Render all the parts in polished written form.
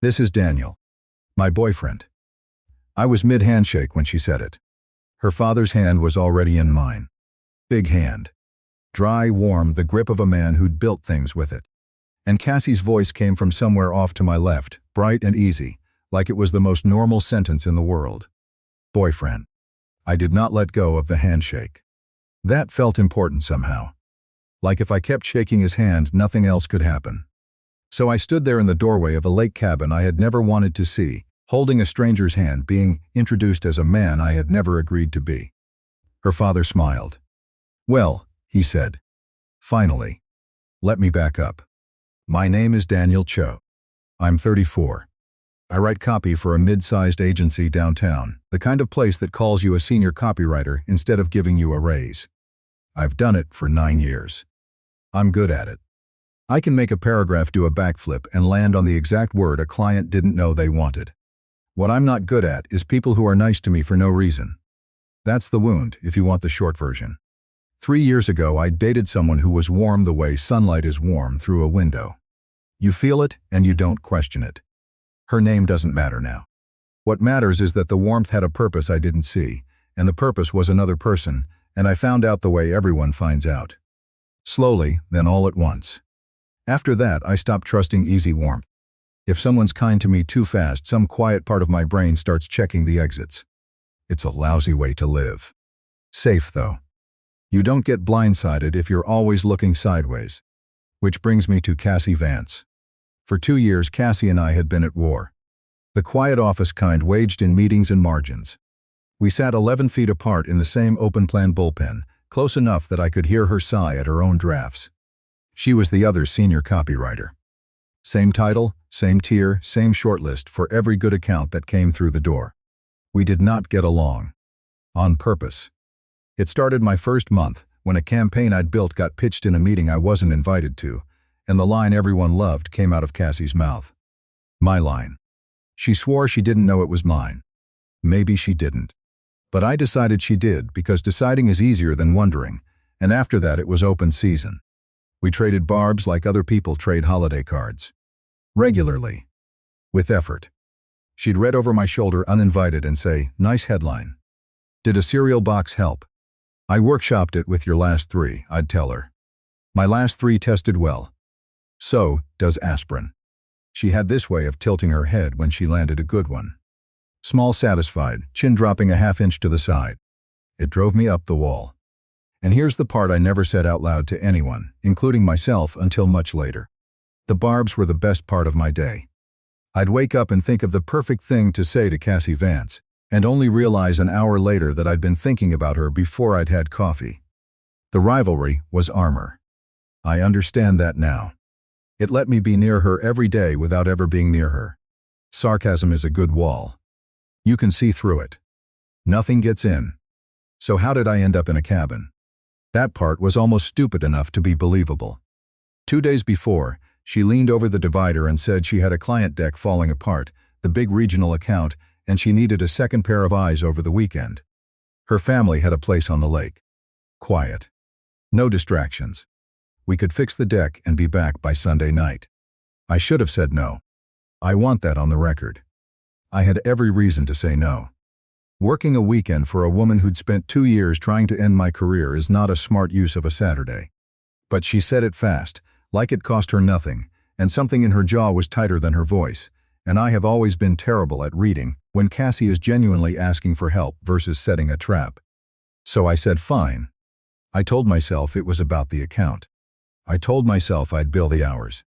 This is Daniel, my boyfriend. I was mid-handshake when she said it. Her father's hand was already in mine. Big hand. Dry, warm, the grip of a man who'd built things with it. And Cassie's voice came from somewhere off to my left, bright and easy, like it was the most normal sentence in the world. Boyfriend. I did not let go of the handshake. That felt important somehow. Like if I kept shaking his hand, nothing else could happen. So I stood there in the doorway of a lake cabin I had never wanted to see, holding a stranger's hand, being introduced as a man I had never agreed to be. Her father smiled. Well, he said. Finally. Let me back up. My name is Daniel Cho. I'm 34. I write copy for a mid-sized agency downtown, the kind of place that calls you a senior copywriter instead of giving you a raise. I've done it for 9 years. I'm good at it. I can make a paragraph do a backflip and land on the exact word a client didn't know they wanted. What I'm not good at is people who are nice to me for no reason. That's the wound, if you want the short version. 3 years ago, I dated someone who was warm the way sunlight is warm through a window. You feel it and you don't question it. Her name doesn't matter now. What matters is that the warmth had a purpose I didn't see, and the purpose was another person, and I found out the way everyone finds out. Slowly, then all at once. After that, I stopped trusting easy warmth. If someone's kind to me too fast, some quiet part of my brain starts checking the exits. It's a lousy way to live. Safe, though. You don't get blindsided if you're always looking sideways. Which brings me to Cassie Vance. For 2 years, Cassie and I had been at war. The quiet office kind waged in meetings and margins. We sat 11 feet apart in the same open-plan bullpen, close enough that I could hear her sigh at her own drafts. She was the other senior copywriter. Same title, same tier, same shortlist for every good account that came through the door. We did not get along. On purpose. It started my first month, when a campaign I'd built got pitched in a meeting I wasn't invited to, and the line everyone loved came out of Cassie's mouth. My line. She swore she didn't know it was mine. Maybe she didn't. But I decided she did, because deciding is easier than wondering, and after that it was open season. We traded barbs like other people trade holiday cards. Regularly. With effort. She'd read over my shoulder uninvited and say, "Nice headline. Did a cereal box help?" "I workshopped it with your last 3, I'd tell her. "My last 3 tested well. So does aspirin." She had this way of tilting her head when she landed a good one. Small, satisfied, chin dropping a half-inch to the side. It drove me up the wall. And here's the part I never said out loud to anyone, including myself, until much later. The barbs were the best part of my day. I'd wake up and think of the perfect thing to say to Cassie Vance, and only realize an hour later that I'd been thinking about her before I'd had coffee. The rivalry was armor. I understand that now. It let me be near her every day without ever being near her. Sarcasm is a good wall. You can see through it. Nothing gets in. So how did I end up in a cabin? That part was almost stupid enough to be believable. 2 days before, she leaned over the divider and said she had a client deck falling apart, the big regional account, and she needed a second pair of eyes over the weekend. Her family had a place on the lake. Quiet. No distractions. We could fix the deck and be back by Sunday night. I should have said no. I want that on the record. I had every reason to say no. Working a weekend for a woman who'd spent 2 years trying to end my career is not a smart use of a Saturday. But she said it fast, like it cost her nothing, and something in her jaw was tighter than her voice, and I have always been terrible at reading when Cassie is genuinely asking for help versus setting a trap. So I said fine. I told myself it was about the account. I told myself I'd bill the hours.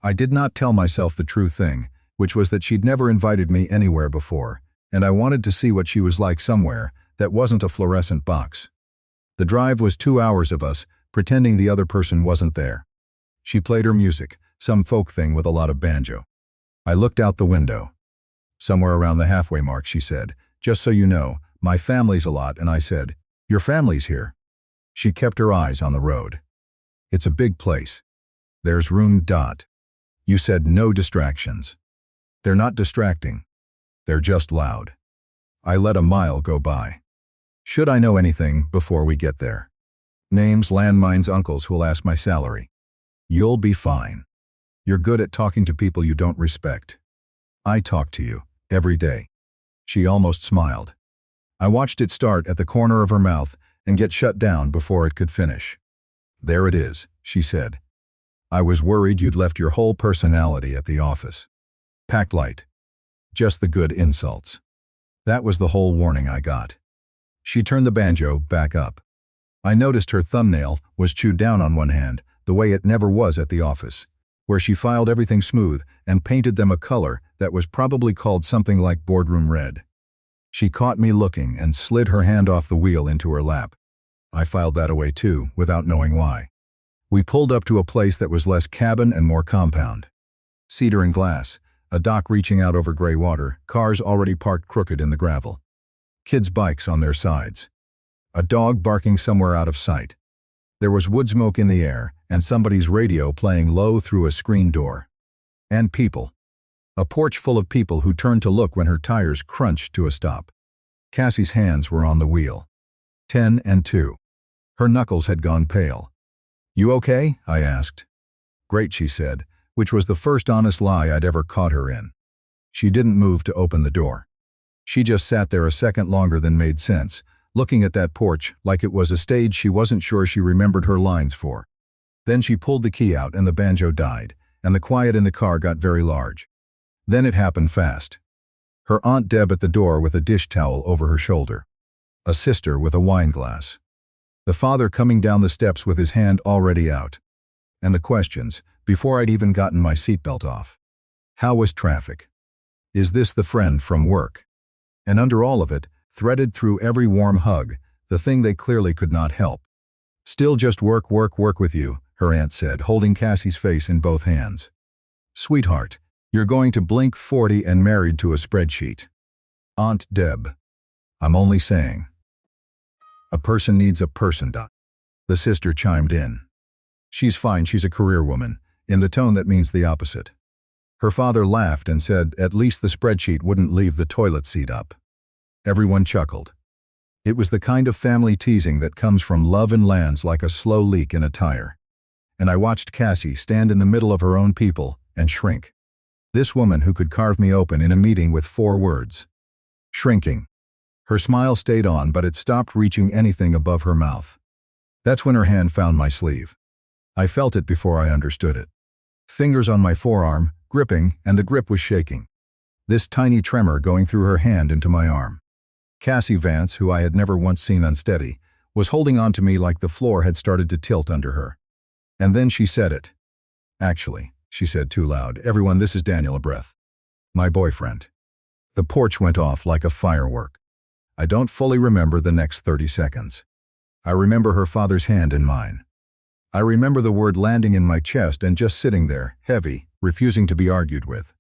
I did not tell myself the true thing, which was that she'd never invited me anywhere before, and I wanted to see what she was like somewhere that wasn't a fluorescent box. The drive was 2 hours of us, pretending the other person wasn't there. She played her music, some folk thing with a lot of banjo. I looked out the window. "Somewhere around the halfway mark," she said. "Just so you know, my family's a lot," and I said, "Your family's here." She kept her eyes on the road. "It's a big place. There's room. You said no distractions. They're not distracting. They're just loud." I let a mile go by. Should I know anything before we get there? Names, landmines, uncles who'll ask my salary. You'll be fine. You're good at talking to people you don't respect. I talk to you, every day. She almost smiled. I watched it start at the corner of her mouth and get shut down before it could finish. There it is, she said. I was worried you'd left your whole personality at the office. Packed light. Just the good insults. That was the whole warning I got. She turned the banjo back up. I noticed her thumbnail was chewed down on one hand, the way it never was at the office, where she filed everything smooth and painted them a color that was probably called something like boardroom red. She caught me looking and slid her hand off the wheel into her lap. I filed that away too, without knowing why. We pulled up to a place that was less cabin and more compound. Cedar and glass, a dock reaching out over gray water, cars already parked crooked in the gravel. Kids' bikes on their sides. A dog barking somewhere out of sight. There was wood smoke in the air and somebody's radio playing low through a screen door. And people. A porch full of people who turned to look when her tires crunched to a stop. Cassie's hands were on the wheel. 10 and 2. Her knuckles had gone pale. "You okay?" I asked. "Great," she said, which was the first honest lie I'd ever caught her in. She didn't move to open the door. She just sat there a second longer than made sense, looking at that porch like it was a stage she wasn't sure she remembered her lines for. Then she pulled the key out and the banjo died, and the quiet in the car got very large. Then it happened fast. Her Aunt Deb at the door with a dish towel over her shoulder. A sister with a wine glass. The father coming down the steps with his hand already out. And the questions, before I'd even gotten my seatbelt off. How was traffic? Is this the friend from work? And under all of it, threaded through every warm hug, the thing they clearly could not help. "Still just work, work, work with you," her aunt said, holding Cassie's face in both hands. "Sweetheart, you're going to blink 40 and married to a spreadsheet." "Aunt Deb, I'm only saying. A person needs a person." The sister chimed in. "She's fine, she's a career woman," in the tone that means the opposite. Her father laughed and said at least the spreadsheet wouldn't leave the toilet seat up. Everyone chuckled. It was the kind of family teasing that comes from love and lands like a slow leak in a tire. And I watched Cassie stand in the middle of her own people and shrink. This woman who could carve me open in a meeting with 4 words. Shrinking. Her smile stayed on, but it stopped reaching anything above her mouth. That's when her hand found my sleeve. I felt it before I understood it. Fingers on my forearm, gripping, and the grip was shaking. This tiny tremor going through her hand into my arm. Cassie Vance, who I had never once seen unsteady, was holding on to me like the floor had started to tilt under her. And then she said it. "Actually," she said too loud, "everyone, this is Daniel, a breath. My boyfriend." The porch went off like a firework. I don't fully remember the next 30 seconds. I remember her father's hand in mine. I remember the word landing in my chest and just sitting there, heavy, refusing to be argued with.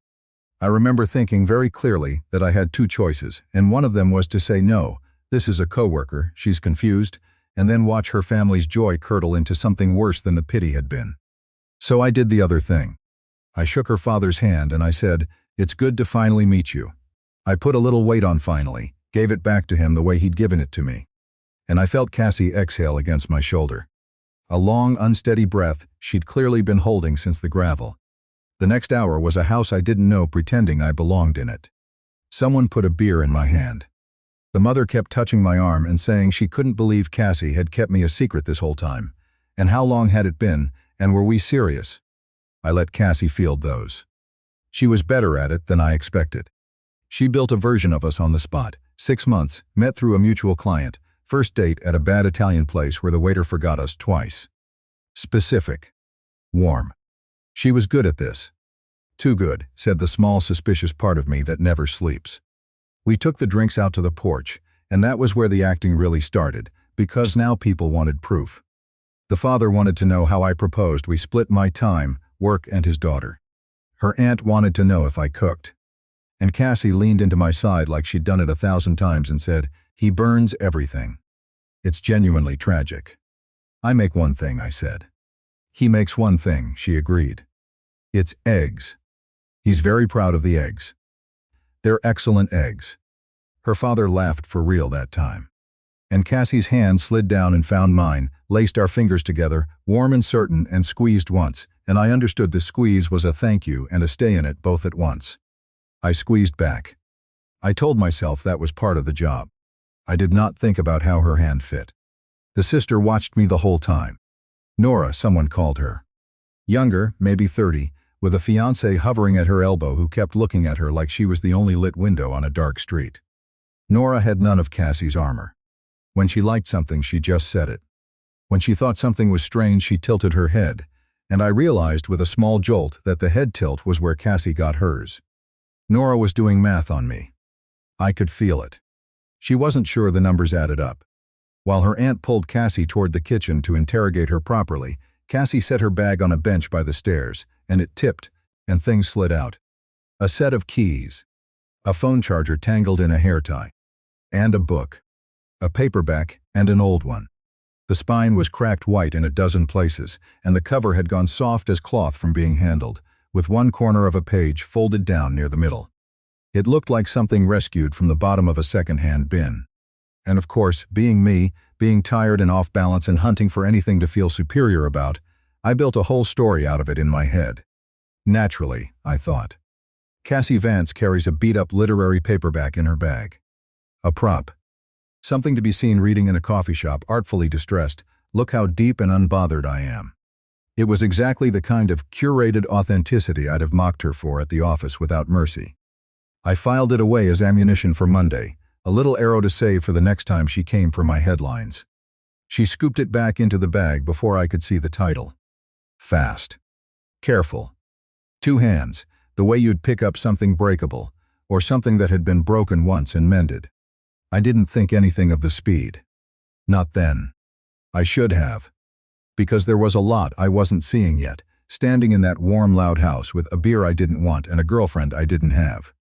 I remember thinking very clearly that I had 2 choices, and one of them was to say no, this is a coworker, she's confused, and then watch her family's joy curdle into something worse than the pity had been. So I did the other thing. I shook her father's hand and I said, "It's good to finally meet you." I put a little weight on finally, gave it back to him the way he'd given it to me. And I felt Cassie exhale against my shoulder. A long, unsteady breath she'd clearly been holding since the gravel. The next hour was a house I didn't know, pretending I belonged in it. Someone put a beer in my hand. The mother kept touching my arm and saying she couldn't believe Cassie had kept me a secret this whole time. And how long had it been, and were we serious? I let Cassie field those. She was better at it than I expected. She built a version of us on the spot. 6 months, met through a mutual client, first date at a bad Italian place where the waiter forgot us twice. Specific. Warm. She was good at this. Too good, said the small suspicious part of me that never sleeps. We took the drinks out to the porch, and that was where the acting really started, because now people wanted proof. The father wanted to know how I proposed we split my time, work, and his daughter. Her aunt wanted to know if I cooked. And Cassie leaned into my side like she'd done it 1,000 times and said, "He burns everything. It's genuinely tragic." "I make one thing," I said. "He makes one thing," she agreed. "It's eggs. He's very proud of the eggs. They're excellent eggs." Her father laughed for real that time. And Cassie's hand slid down and found mine, laced our fingers together, warm and certain, and squeezed once, and I understood the squeeze was a thank you and a stay in it both at once. I squeezed back. I told myself that was part of the job. I did not think about how her hand fit. The sister watched me the whole time. Nora, someone called her. Younger, maybe 30, with a fiancé hovering at her elbow who kept looking at her like she was the only lit window on a dark street. Nora had none of Cassie's armor. When she liked something, she just said it. When she thought something was strange, she tilted her head, and I realized with a small jolt that the head tilt was where Cassie got hers. Nora was doing math on me. I could feel it. She wasn't sure the numbers added up. While her aunt pulled Cassie toward the kitchen to interrogate her properly, Cassie set her bag on a bench by the stairs, and it tipped, and things slid out. A set of keys. A phone charger tangled in a hair tie. And a book. A paperback and an old one. The spine was cracked white in a dozen places, and the cover had gone soft as cloth from being handled, with one corner of a page folded down near the middle. It looked like something rescued from the bottom of a second-hand bin. And of course, being me, being tired and off balance and hunting for anything to feel superior about, I built a whole story out of it in my head. Naturally, I thought. Cassie Vance carries a beat-up literary paperback in her bag. A prop. Something to be seen reading in a coffee shop, artfully distressed. Look how deep and unbothered I am. It was exactly the kind of curated authenticity I'd have mocked her for at the office without mercy. I filed it away as ammunition for Monday, a little arrow to save for the next time she came for my headlines. She scooped it back into the bag before I could see the title. Fast. Careful. 2 hands, the way you'd pick up something breakable, or something that had been broken once and mended. I didn't think anything of the speed. Not then. I should have. Because there was a lot I wasn't seeing yet, standing in that warm, loud house with a beer I didn't want and a girlfriend I didn't have.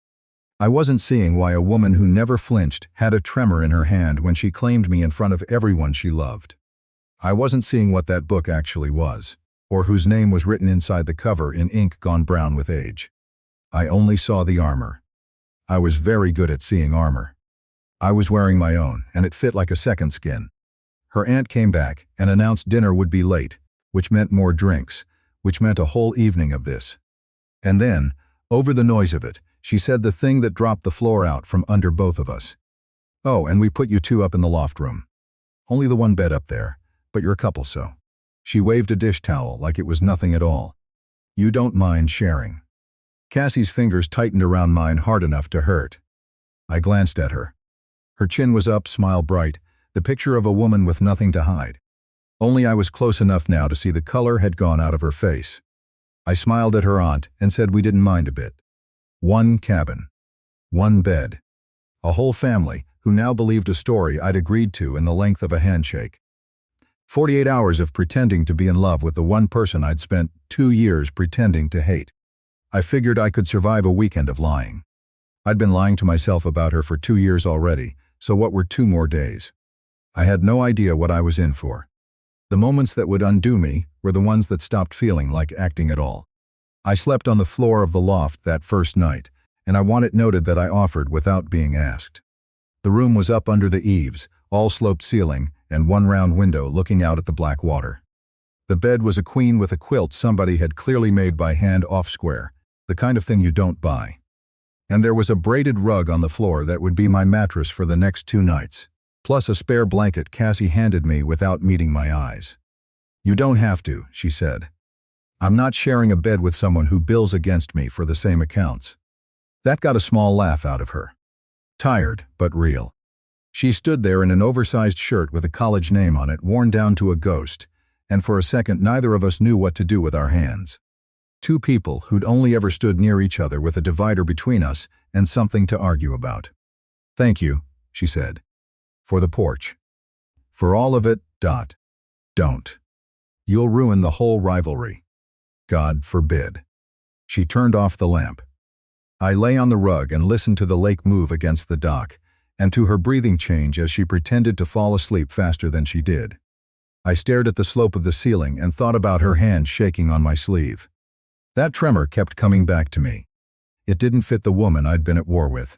I wasn't seeing why a woman who never flinched had a tremor in her hand when she claimed me in front of everyone she loved. I wasn't seeing what that book actually was, or whose name was written inside the cover in ink gone brown with age. I only saw the armor. I was very good at seeing armor. I was wearing my own, and it fit like a second skin. Her aunt came back and announced dinner would be late, which meant more drinks, which meant a whole evening of this. And then, over the noise of it, she said the thing that dropped the floor out from under both of us. Oh, and we put you 2 up in the loft room. Only the 1 bed up there, but you're a couple, so. She waved a dish towel like it was nothing at all. You don't mind sharing. Cassie's fingers tightened around mine hard enough to hurt. I glanced at her. Her chin was up, smile bright, the picture of a woman with nothing to hide. Only I was close enough now to see the color had gone out of her face. I smiled at her aunt and said we didn't mind a bit. 1 cabin. 1 bed. A whole family who now believed a story I'd agreed to in the length of a handshake. 48 hours of pretending to be in love with the one person I'd spent 2 years pretending to hate. I figured I could survive a weekend of lying. I'd been lying to myself about her for 2 years already, so what were 2 more days? I had no idea what I was in for. The moments that would undo me were the ones that stopped feeling like acting at all. I slept on the floor of the loft that first night, and I want it noted that I offered without being asked. The room was up under the eaves, all sloped ceiling, and 1 round window looking out at the black water. The bed was a queen with a quilt somebody had clearly made by hand off square, the kind of thing you don't buy. And there was a braided rug on the floor that would be my mattress for the next 2 nights, plus a spare blanket Cassie handed me without meeting my eyes. You don't have to, she said. I'm not sharing a bed with someone who bills against me for the same accounts. That got a small laugh out of her. Tired, but real. She stood there in an oversized shirt with a college name on it worn down to a ghost, and for a second neither of us knew what to do with our hands. 2 people who'd only ever stood near each other with a divider between us and something to argue about. Thank you, she said. For the porch. For all of it, Don't. You'll ruin the whole rivalry. God forbid. She turned off the lamp. I lay on the rug and listened to the lake move against the dock, and to her breathing change as she pretended to fall asleep faster than she did. I stared at the slope of the ceiling and thought about her hand shaking on my sleeve. That tremor kept coming back to me. It didn't fit the woman I'd been at war with.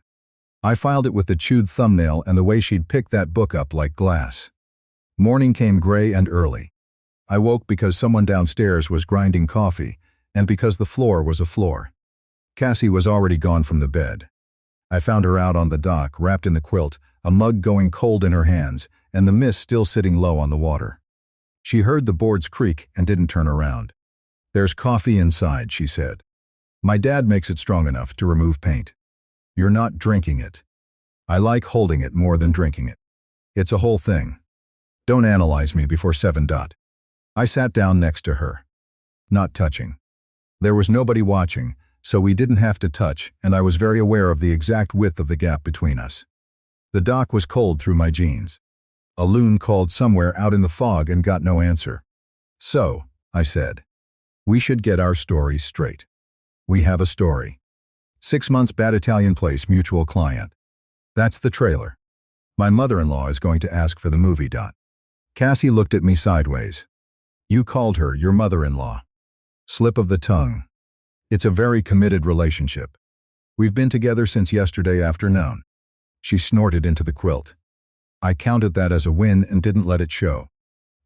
I filed it with the chewed thumbnail and the way she'd picked that book up like glass. Morning came gray and early. I woke because someone downstairs was grinding coffee, and because the floor was a floor. Cassie was already gone from the bed. I found her out on the dock, wrapped in the quilt, a mug going cold in her hands, and the mist still sitting low on the water. She heard the boards creak and didn't turn around. "There's coffee inside," she said. "My dad makes it strong enough to remove paint. You're not drinking it. I like holding it more than drinking it. It's a whole thing. Don't analyze me before 7. I sat down next to her. Not touching. There was nobody watching, so we didn't have to touch, and I was very aware of the exact width of the gap between us. The dock was cold through my jeans. A loon called somewhere out in the fog and got no answer. "So," I said, "we should get our stories straight. We have a story. 6 months bad Italian place mutual client. That's the trailer. My mother-in-law is going to ask for the movie. Cassie looked at me sideways. You called her your mother-in-law. Slip of the tongue. It's a very committed relationship. We've been together since yesterday afternoon." She snorted into the quilt. I counted that as a win and didn't let it show.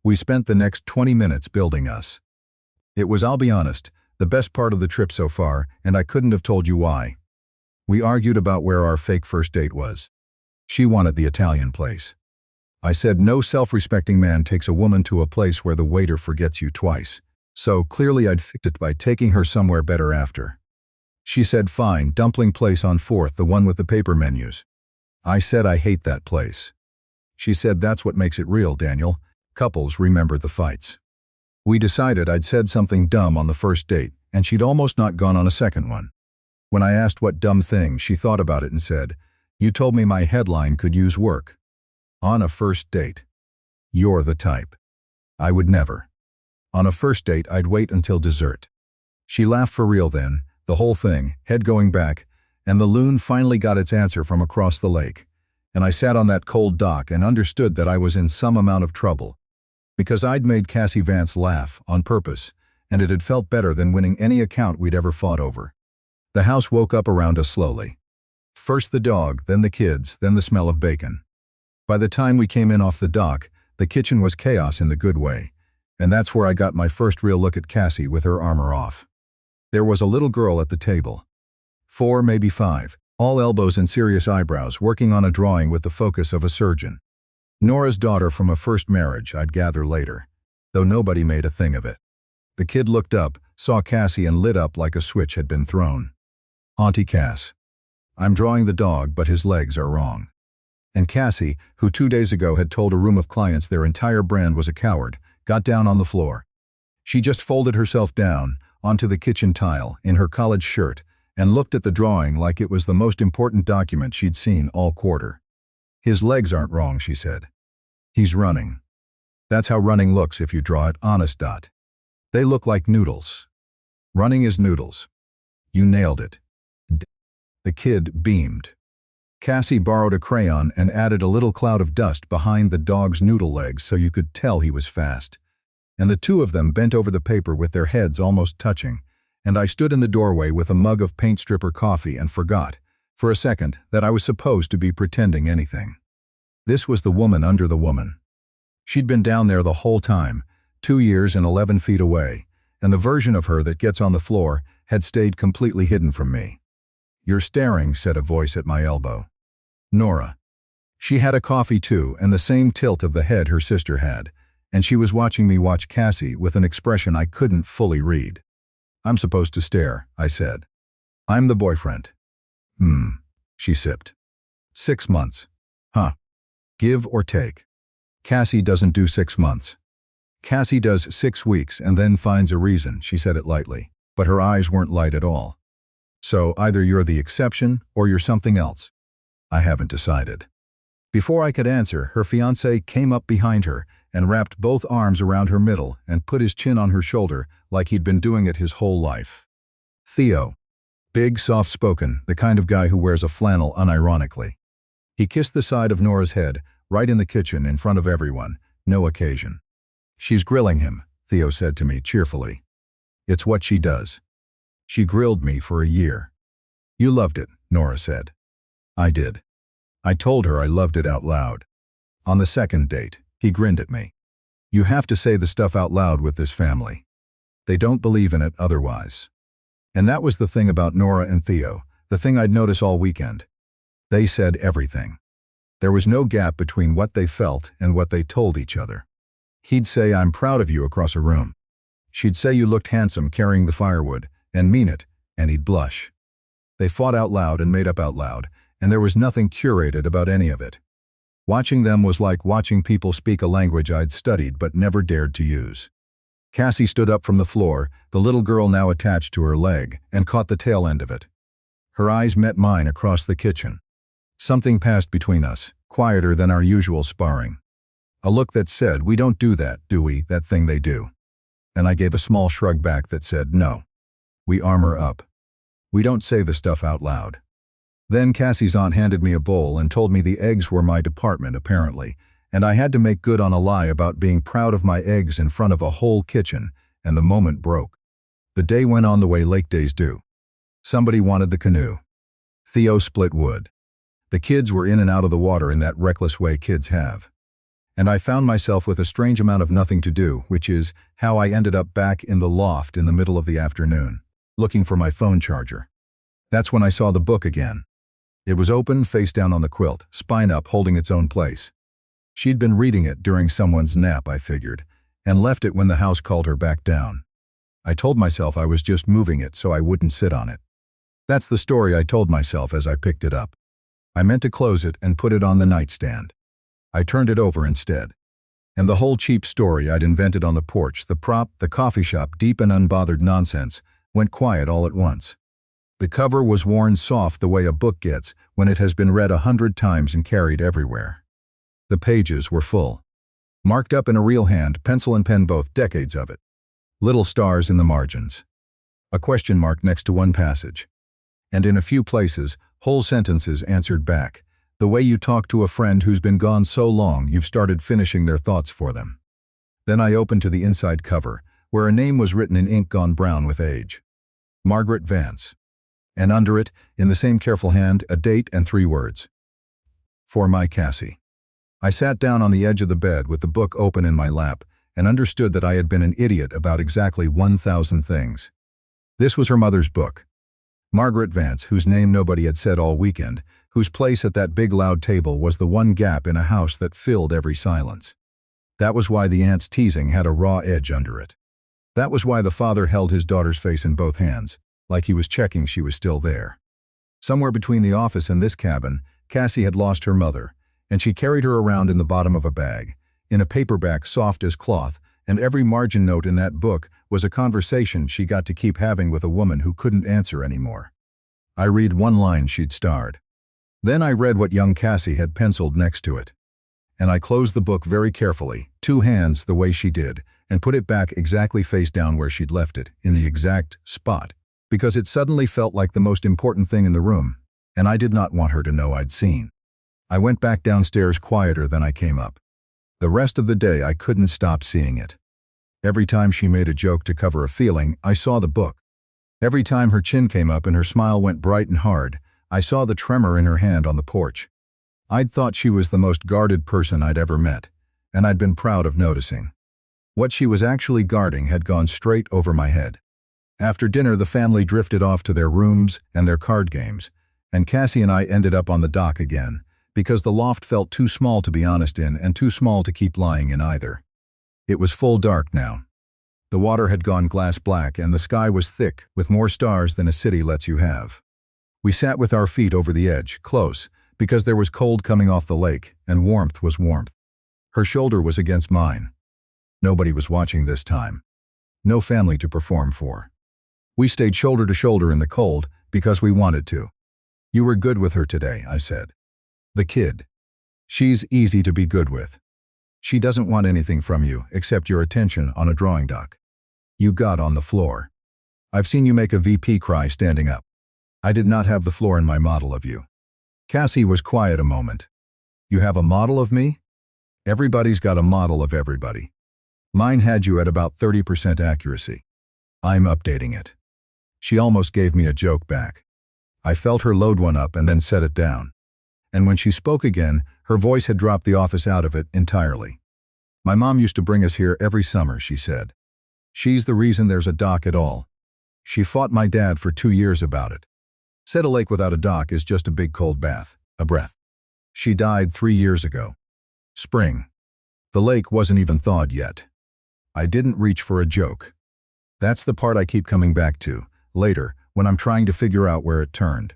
We spent the next 20 minutes building us. It was, I'll be honest, the best part of the trip so far, and I couldn't have told you why. We argued about where our fake first date was. She wanted the Italian place. I said no self-respecting man takes a woman to a place where the waiter forgets you twice, so clearly I'd fix it by taking her somewhere better after. She said fine, dumpling place on 4th, the one with the paper menus. I said I hate that place. She said that's what makes it real, Daniel. Couples remember the fights. We decided I'd said something dumb on the first date, and she'd almost not gone on a second one. When I asked what dumb thing, she thought about it and said, "You told me my headline could use work. On a first date. You're the type. I would never. On a first date, I'd wait until dessert." She laughed for real then, the whole thing, head going back, and the loon finally got its answer from across the lake. And I sat on that cold dock and understood that I was in some amount of trouble. Because I'd made Cassie Vance laugh, on purpose, and it had felt better than winning any account we'd ever fought over. The house woke up around us slowly. First the dog, then the kids, then the smell of bacon. By the time we came in off the dock, the kitchen was chaos in the good way, and that's where I got my first real look at Cassie with her armor off. There was a little girl at the table. 4, maybe 5, all elbows and serious eyebrows, working on a drawing with the focus of a surgeon. Nora's daughter from a first marriage, I'd gather later, though nobody made a thing of it. The kid looked up, saw Cassie, and lit up like a switch had been thrown. "Auntie Cass. I'm drawing the dog, but his legs are wrong." And Cassie, who 2 days ago had told a room of clients their entire brand was a coward, got down on the floor. She just folded herself down onto the kitchen tile in her college shirt and looked at the drawing like it was the most important document she'd seen all quarter. "His legs aren't wrong," she said. "He's running. That's how running looks if you draw it honest. They look like noodles. Running is noodles. You nailed it." The kid beamed. Cassie borrowed a crayon and added a little cloud of dust behind the dog's noodle legs so you could tell he was fast. And the two of them bent over the paper with their heads almost touching, and I stood in the doorway with a mug of paint stripper coffee and forgot, for a second, that I was supposed to be pretending anything. This was the woman under the woman. She'd been down there the whole time, 2 years and 11 feet away, and the version of her that gets on the floor had stayed completely hidden from me. "You're staring," said a voice at my elbow. Nora. She had a coffee too, and the same tilt of the head her sister had, and she was watching me watch Cassie with an expression I couldn't fully read. "I'm supposed to stare," I said. "I'm the boyfriend." She sipped. 6 months. Huh. Give or take. Cassie doesn't do 6 months. Cassie does 6 weeks and then finds a reason, she said it lightly, but her eyes weren't light at all. "So either you're the exception or you're something else." "I haven't decided." Before I could answer, her fiancé came up behind her and wrapped both arms around her middle and put his chin on her shoulder like he'd been doing it his whole life. Theo. Big, soft-spoken, the kind of guy who wears a flannel unironically. He kissed the side of Nora's head, right in the kitchen in front of everyone, no occasion. "She's grilling him," Theo said to me cheerfully. "It's what she does. She grilled me for a year." "You loved it," Nora said. I did. I told her I loved it out loud. On the second date, he grinned at me. "You have to say the stuff out loud with this family. They don't believe in it otherwise." And that was the thing about Nora and Theo, the thing I'd notice all weekend. They said everything. There was no gap between what they felt and what they told each other. He'd say, "I'm proud of you," across a room. She'd say you looked handsome carrying the firewood, and mean it, and he'd blush. They fought out loud and made up out loud, and there was nothing curated about any of it. Watching them was like watching people speak a language I'd studied but never dared to use. Cassie stood up from the floor, the little girl now attached to her leg, and caught the tail end of it. Her eyes met mine across the kitchen. Something passed between us, quieter than our usual sparring. A look that said, "We don't do that, do we, that thing they do?" And I gave a small shrug back that said, "No. We armor up. We don't say the stuff out loud." Then Cassie's aunt handed me a bowl and told me the eggs were my department, apparently, and I had to make good on a lie about being proud of my eggs in front of a whole kitchen, and the moment broke. The day went on the way lake days do. Somebody wanted the canoe. Theo split wood. The kids were in and out of the water in that reckless way kids have. And I found myself with a strange amount of nothing to do, which is how I ended up back in the loft in the middle of the afternoon, looking for my phone charger. That's when I saw the book again. It was open, face down on the quilt, spine up, holding its own place. She'd been reading it during someone's nap, I figured, and left it when the house called her back down. I told myself I was just moving it so I wouldn't sit on it. That's the story I told myself as I picked it up. I meant to close it and put it on the nightstand. I turned it over instead. And the whole cheap story I'd invented on the porch, the prop, the coffee shop, deep and unbothered nonsense, went quiet all at once. The cover was worn soft the way a book gets when it has been read 100 times and carried everywhere. The pages were full. Marked up in a real hand, pencil and pen both, decades of it. Little stars in the margins. A question mark next to one passage. And in a few places, whole sentences answered back, the way you talk to a friend who's been gone so long you've started finishing their thoughts for them. Then I opened to the inside cover, where a name was written in ink gone brown with age. Margaret Vance. And under it, in the same careful hand, a date and 3 words. For my Cassie. I sat down on the edge of the bed with the book open in my lap and understood that I had been an idiot about exactly 1,000 things. This was her mother's book. Margaret Vance, whose name nobody had said all weekend, whose place at that big loud table was the one gap in a house that filled every silence. That was why the aunt's teasing had a raw edge under it. That was why the father held his daughter's face in both hands, like he was checking she was still there. Somewhere between the office and this cabin, Cassie had lost her mother, and she carried her around in the bottom of a bag, in a paperback soft as cloth, and every margin note in that book was a conversation she got to keep having with a woman who couldn't answer anymore. I read one line she'd starred. Then I read what young Cassie had penciled next to it. And I closed the book very carefully, 2 hands the way she did, and put it back exactly face down where she'd left it, in the exact spot, because it suddenly felt like the most important thing in the room, and I did not want her to know I'd seen. I went back downstairs quieter than I came up. The rest of the day I couldn't stop seeing it. Every time she made a joke to cover a feeling, I saw the book. Every time her chin came up and her smile went bright and hard, I saw the tremor in her hand on the porch. I'd thought she was the most guarded person I'd ever met, and I'd been proud of noticing. What she was actually guarding had gone straight over my head. After dinner, the family drifted off to their rooms and their card games, and Cassie and I ended up on the dock again, because the loft felt too small to be honest in and too small to keep lying in either. It was full dark now. The water had gone glass black and the sky was thick with more stars than a city lets you have. We sat with our feet over the edge, close, because there was cold coming off the lake and warmth was warmth. Her shoulder was against mine. Nobody was watching this time. No family to perform for. We stayed shoulder to shoulder in the cold because we wanted to. You were good with her today, I said. The kid. She's easy to be good with. She doesn't want anything from you except your attention on a drawing dock. You got on the floor. I've seen you make a VP cry standing up. I did not have the floor in my model of you. Cassie was quiet a moment. You have a model of me? Everybody's got a model of everybody. Mine had you at about 30% accuracy. I'm updating it. She almost gave me a joke back. I felt her load one up and then set it down. And when she spoke again, her voice had dropped the office out of it entirely. My mom used to bring us here every summer, she said. She's the reason there's a dock at all. She fought my dad for 2 years about it. Said a lake without a dock is just a big cold bath, a breath. She died 3 years ago. Spring. The lake wasn't even thawed yet. I didn't reach for a joke. That's the part I keep coming back to, later, when I'm trying to figure out where it turned.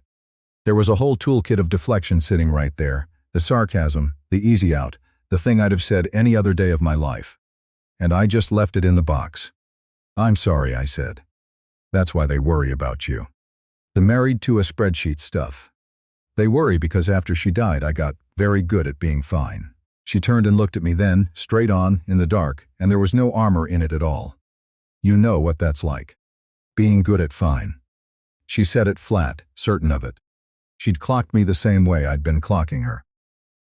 There was a whole toolkit of deflection sitting right there, the sarcasm, the easy out, the thing I'd have said any other day of my life. And I just left it in the box. I'm sorry, I said. That's why they worry about you. The married to a spreadsheet stuff. They worry because after she died, I got very good at being fine. She turned and looked at me then, straight on, in the dark, and there was no armor in it at all. You know what that's like. Being good at fine. She said it flat, certain of it. She'd clocked me the same way I'd been clocking her.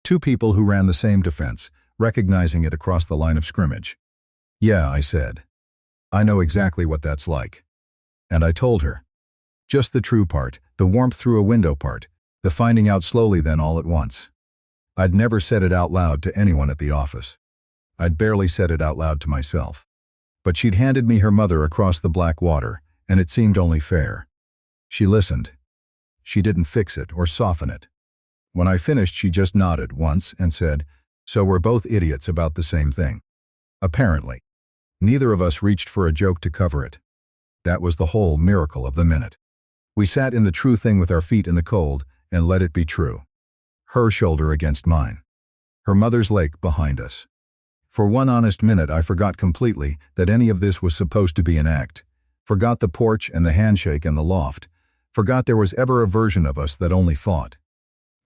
Two people who ran the same defense, recognizing it across the line of scrimmage. Yeah, I said. I know exactly what that's like. And I told her. Just the true part, the warmth through a window part, the finding out slowly then all at once. I'd never said it out loud to anyone at the office. I'd barely said it out loud to myself. But she'd handed me her mother across the black water, and it seemed only fair. She listened. She didn't fix it or soften it. When I finished, she just nodded once and said, "So we're both idiots about the same thing." Apparently. Neither of us reached for a joke to cover it. That was the whole miracle of the minute. We sat in the true thing with our feet in the cold and let it be true. Her shoulder against mine. Her mother's lake behind us. For one honest minute, I forgot completely that any of this was supposed to be an act. Forgot the porch and the handshake and the loft. Forgot there was ever a version of us that only fought.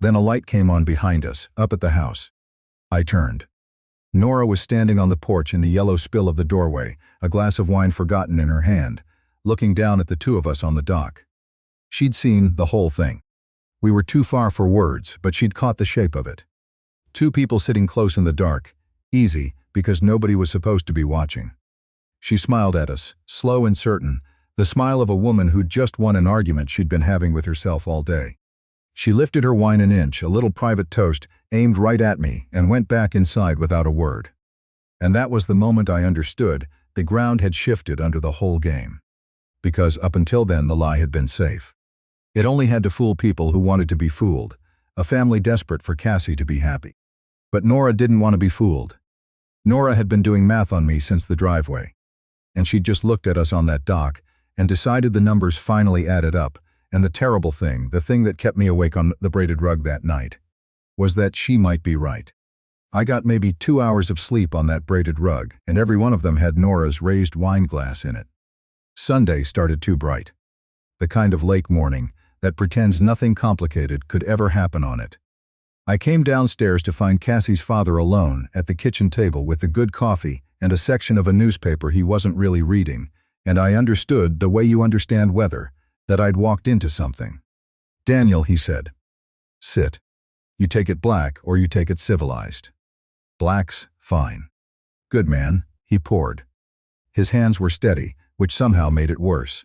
Then a light came on behind us, up at the house. I turned. Nora was standing on the porch in the yellow spill of the doorway, a glass of wine forgotten in her hand, looking down at the two of us on the dock. She'd seen the whole thing. We were too far for words, but she'd caught the shape of it. Two people sitting close in the dark, easy, because nobody was supposed to be watching. She smiled at us, slow and certain, the smile of a woman who'd just won an argument she'd been having with herself all day. She lifted her wine an inch, a little private toast, aimed right at me, and went back inside without a word. And that was the moment I understood the ground had shifted under the whole game. Because up until then the lie had been safe. It only had to fool people who wanted to be fooled, a family desperate for Cassie to be happy. But Nora didn't want to be fooled. Nora had been doing math on me since the driveway. And she'd just looked at us on that dock and decided the numbers finally added up, and the terrible thing, the thing that kept me awake on the braided rug that night, was that she might be right. I got maybe 2 hours of sleep on that braided rug, and every one of them had Nora's raised wine glass in it. Sunday started too bright. The kind of lake morning that pretends nothing complicated could ever happen on it. I came downstairs to find Cassie's father alone at the kitchen table with the good coffee and a section of a newspaper he wasn't really reading, and I understood, the way you understand weather, that I'd walked into something. "Daniel," he said. "Sit. You take it black or you take it civilized." "Black's fine." "Good man," he poured. His hands were steady, which somehow made it worse.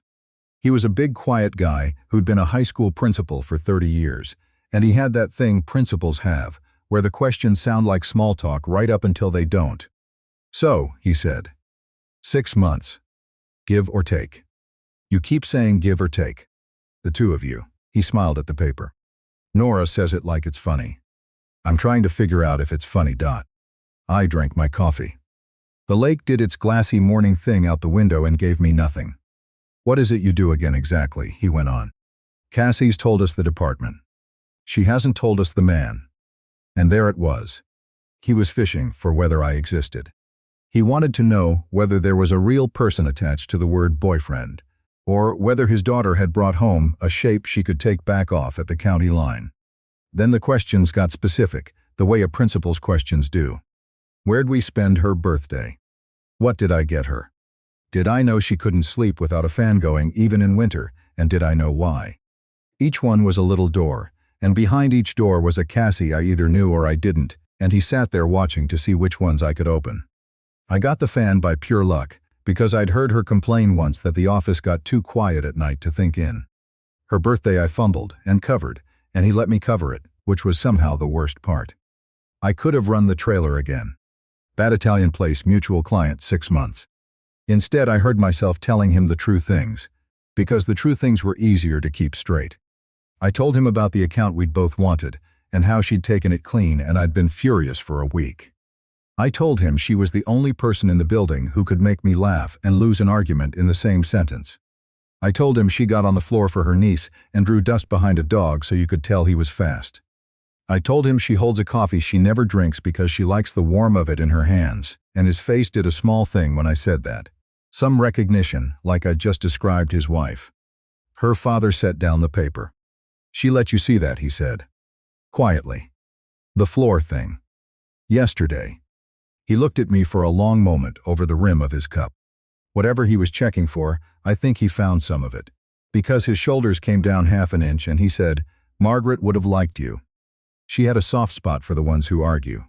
He was a big, quiet guy who'd been a high school principal for 30 years, and he had that thing principals have, where the questions sound like small talk right up until they don't. "So," he said, 6 months. Give or take. You keep saying give or take. The two of you." He smiled at the paper. "Nora says it like it's funny. I'm trying to figure out if it's funny. I drank my coffee. The lake did its glassy morning thing out the window and gave me nothing. "What is it you do again exactly?" he went on. "Cassie's told us the department. She hasn't told us the man." And there it was. He was fishing for whether I existed. He wanted to know whether there was a real person attached to the word boyfriend, or whether his daughter had brought home a shape she could take back off at the county line. Then the questions got specific, the way a principal's questions do. Where'd we spend her birthday? What did I get her? Did I know she couldn't sleep without a fan going even in winter, and did I know why? Each one was a little door, and behind each door was a Cassie I either knew or I didn't, and he sat there watching to see which ones I could open. I got the fan by pure luck, because I'd heard her complain once that the office got too quiet at night to think in. Her birthday I fumbled and covered, and he let me cover it, which was somehow the worst part. I could have run the trailer again. Bad Italian place, mutual client, 6 months. Instead, I heard myself telling him the true things. because the true things were easier to keep straight. I told him about the account we'd both wanted, and how she'd taken it clean, and I'd been furious for a week. I told him she was the only person in the building who could make me laugh and lose an argument in the same sentence. I told him she got on the floor for her niece and drew dust behind a dog so you could tell he was fast. I told him she holds a coffee she never drinks because she likes the warmth of it in her hands, and his face did a small thing when I said that. Some recognition, like I'd just described his wife. Her father set down the paper. "She let you see that," he said. Quietly. "The floor thing. Yesterday." He looked at me for a long moment over the rim of his cup. Whatever he was checking for, I think he found some of it. Because his shoulders came down half an inch and he said, "Margaret would have liked you. She had a soft spot for the ones who argue."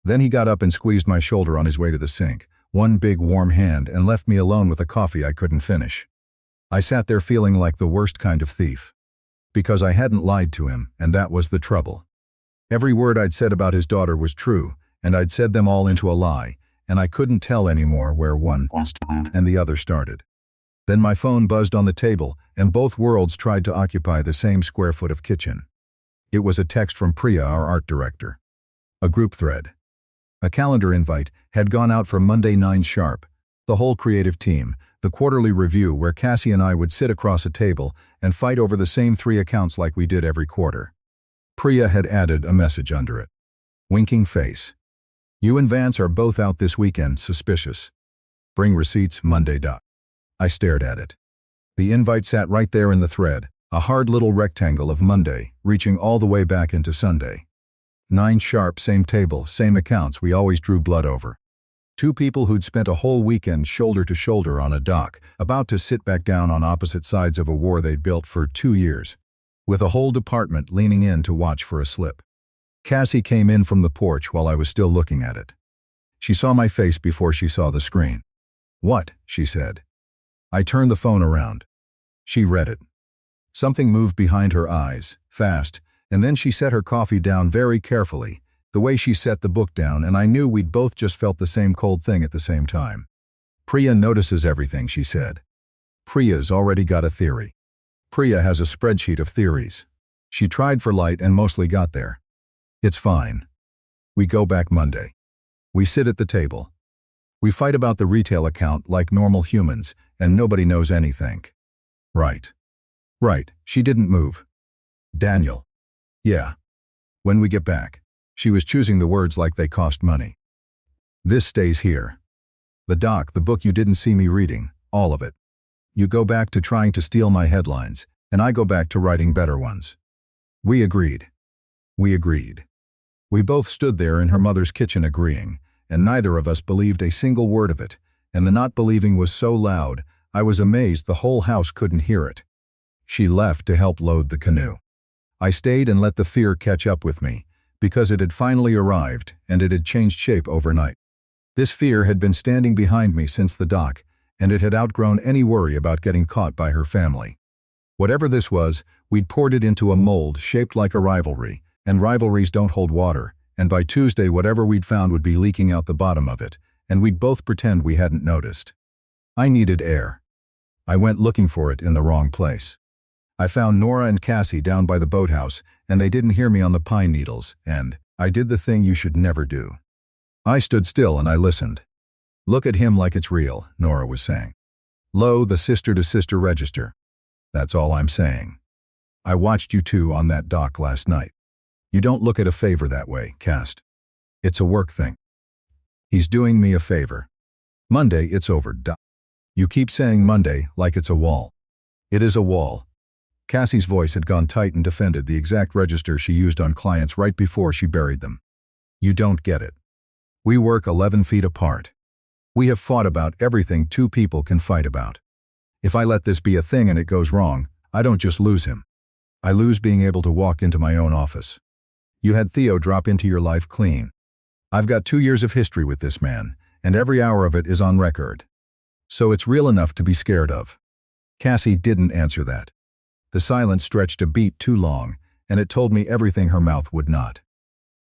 Then he got up and squeezed my shoulder on his way to the sink, one big warm hand, and left me alone with a coffee I couldn't finish. I sat there feeling like the worst kind of thief. Because I hadn't lied to him, and that was the trouble. Every word I'd said about his daughter was true, and I'd said them all into a lie, and I couldn't tell anymore where one and the other started. Then my phone buzzed on the table, and both worlds tried to occupy the same square foot of kitchen. It was a text from Priya, our art director. A group thread. A calendar invite had gone out for Monday 9 sharp. The whole creative team, the quarterly review where Cassie and I would sit across a table and fight over the same 3 accounts like we did every quarter. Priya had added a message under it. Winking face. "You and Vance are both out this weekend, suspicious. Bring receipts Monday. I stared at it. The invite sat right there in the thread, a hard little rectangle of Monday, reaching all the way back into Sunday. 9 sharp, same table, same accounts we always drew blood over. 2 people who'd spent a whole weekend shoulder to shoulder on a dock, about to sit back down on opposite sides of a war they'd built for 2 years, with a whole department leaning in to watch for a slip. Cassie came in from the porch while I was still looking at it. She saw my face before she saw the screen. "What?" she said. I turned the phone around. She read it. Something moved behind her eyes, fast, and then she set her coffee down very carefully, the way she set the book down, and I knew we'd both just felt the same cold thing at the same time. "Priya notices everything," she said. "Priya's already got a theory. Priya has a spreadsheet of theories. She tried for light and mostly got there. It's fine. We go back Monday. We sit at the table. We fight about the retail account like normal humans, and nobody knows anything." "Right. Right." She didn't move. "Daniel." "Yeah. When we get back." She was choosing the words like they cost money. "This stays here. The doc, the book you didn't see me reading, all of it. You go back to trying to steal my headlines, and I go back to writing better ones." We agreed. We agreed. We both stood there in her mother's kitchen agreeing, and neither of us believed a single word of it, and the not believing was so loud, I was amazed the whole house couldn't hear it. She left to help load the canoe. I stayed and let the fear catch up with me, because it had finally arrived, and it had changed shape overnight. This fear had been standing behind me since the dock, and it had outgrown any worry about getting caught by her family. Whatever this was, we'd poured it into a mold shaped like a rivalry, and rivalries don't hold water, and by Tuesday whatever we'd found would be leaking out the bottom of it, and we'd both pretend we hadn't noticed. I needed air. I went looking for it in the wrong place. I found Nora and Cassie down by the boathouse, and they didn't hear me on the pine needles, and I did the thing you should never do. I stood still and I listened. "Look at him like it's real," Nora was saying. "Lo, the sister-to-sister register. That's all I'm saying. I watched you two on that dock last night. You don't look at a favor that way, Cass. It's a work thing. He's doing me a favor. Monday, it's over. You keep saying Monday like it's a wall. It is a wall." Cassie's voice had gone tight and defended the exact register she used on clients right before she buried them. "You don't get it. We work 11 feet apart. We have fought about everything 2 people can fight about. If I let this be a thing and it goes wrong, I don't just lose him. I lose being able to walk into my own office. You had Theo drop into your life clean. I've got 2 years of history with this man, and every hour of it is on record. So it's real enough to be scared of." Cassie didn't answer that. The silence stretched a beat too long, and it told me everything her mouth would not.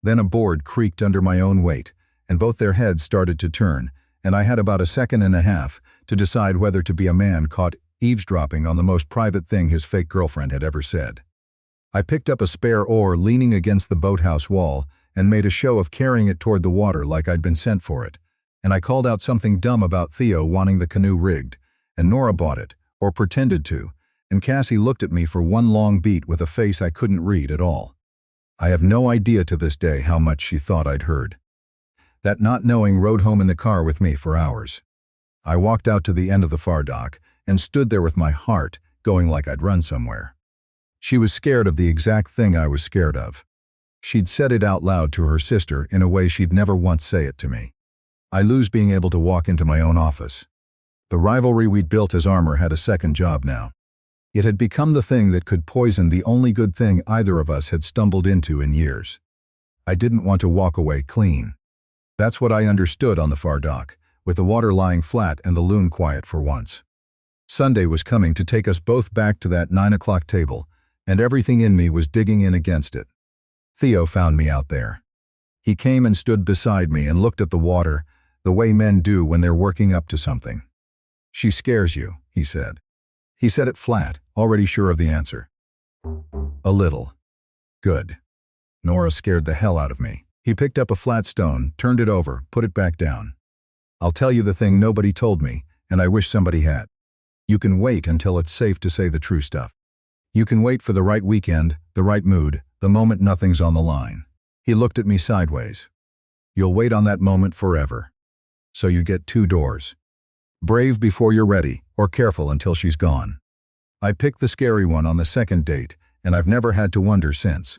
Then a board creaked under my own weight, and both their heads started to turn, and I had about a second and a half to decide whether to be a man caught eavesdropping on the most private thing his fake girlfriend had ever said. I picked up a spare oar leaning against the boathouse wall and made a show of carrying it toward the water like I'd been sent for it, and I called out something dumb about Theo wanting the canoe rigged, and Nora bought it, or pretended to, and Cassie looked at me for one long beat with a face I couldn't read at all. I have no idea to this day how much she thought I'd heard. That not knowing rode home in the car with me for hours. I walked out to the end of the far dock and stood there with my heart going like I'd run somewhere. She was scared of the exact thing I was scared of. She'd said it out loud to her sister in a way she'd never once say it to me. I lose being able to walk into my own office. The rivalry we'd built as armor had a second job now. It had become the thing that could poison the only good thing either of us had stumbled into in years. I didn't want to walk away clean. That's what I understood on the far dock, with the water lying flat and the loon quiet for once. Sunday was coming to take us both back to that 9 o'clock table, and everything in me was digging in against it. Theo found me out there. He came and stood beside me and looked at the water, the way men do when they're working up to something. "She scares you," he said. He said it flat, already sure of the answer. "A little." "Good." Nora scared the hell out of me. He picked up a flat stone, turned it over, put it back down. "I'll tell you the thing nobody told me, and I wish somebody had. You can wait until it's safe to say the true stuff. You can wait for the right weekend, the right mood, the moment nothing's on the line." He looked at me sideways. "You'll wait on that moment forever. So you get 2 doors. Brave before you're ready, or careful until she's gone." I picked the scary one on the second date, and I've never had to wonder since.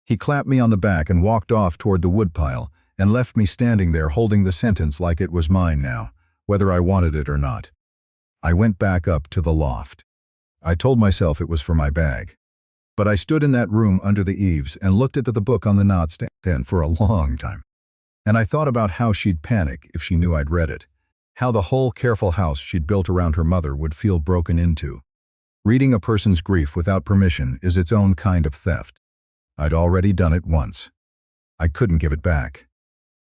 He clapped me on the back and walked off toward the woodpile and left me standing there holding the sentence like it was mine now, whether I wanted it or not. I went back up to the loft. I told myself it was for my bag. But I stood in that room under the eaves and looked at the book on the nightstand for a long time. And I thought about how she'd panic if she knew I'd read it, how the whole careful house she'd built around her mother would feel broken into. Reading a person's grief without permission is its own kind of theft. I'd already done it once. I couldn't give it back.